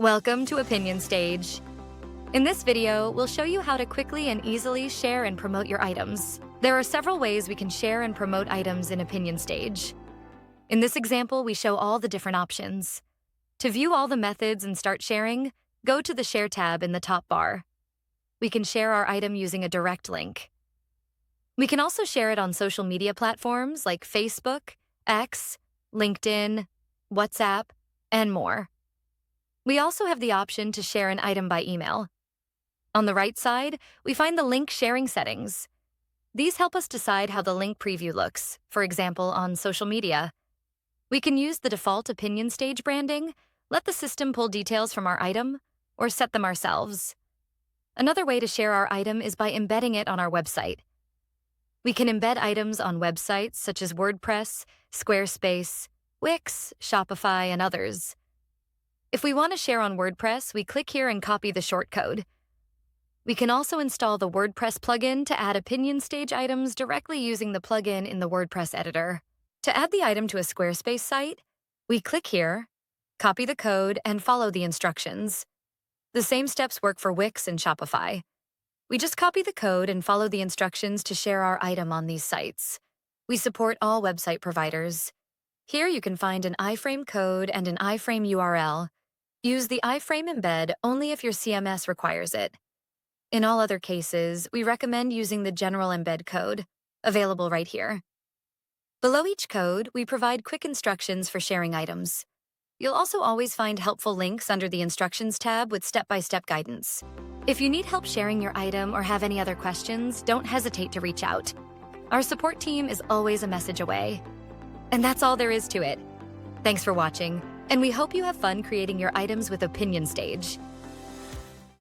Welcome to Opinion Stage. In this video, we'll show you how to quickly and easily share and promote your items. There are several ways we can share and promote items in Opinion Stage. In this example, we show all the different options. To view all the methods and start sharing, go to the Share tab in the top bar. We can share our item using a direct link. We can also share it on social media platforms like Facebook, X, LinkedIn, WhatsApp, and more. We also have the option to share an item by email. On the right side, we find the link sharing settings. These help us decide how the link preview looks, for example, on social media. We can use the default Opinion Stage branding, let the system pull details from our item, or set them ourselves. Another way to share our item is by embedding it on our website. We can embed items on websites such as WordPress, Squarespace, Wix, Shopify, and others. If we want to share on WordPress, we click here and copy the shortcode. We can also install the WordPress plugin to add Opinion Stage items directly using the plugin in the WordPress editor. To add the item to a Squarespace site, we click here, copy the code, and follow the instructions. The same steps work for Wix and Shopify. We just copy the code and follow the instructions to share our item on these sites. We support all website providers. Here you can find an iframe code and an iframe URL. Use the iframe embed only if your CMS requires it. In all other cases, we recommend using the general embed code, available right here. Below each code, we provide quick instructions for sharing items. You'll also always find helpful links under the Instructions tab with step-by-step guidance. If you need help sharing your item or have any other questions, don't hesitate to reach out. Our support team is always a message away. And that's all there is to it. Thanks for watching, and we hope you have fun creating your items with Opinion Stage.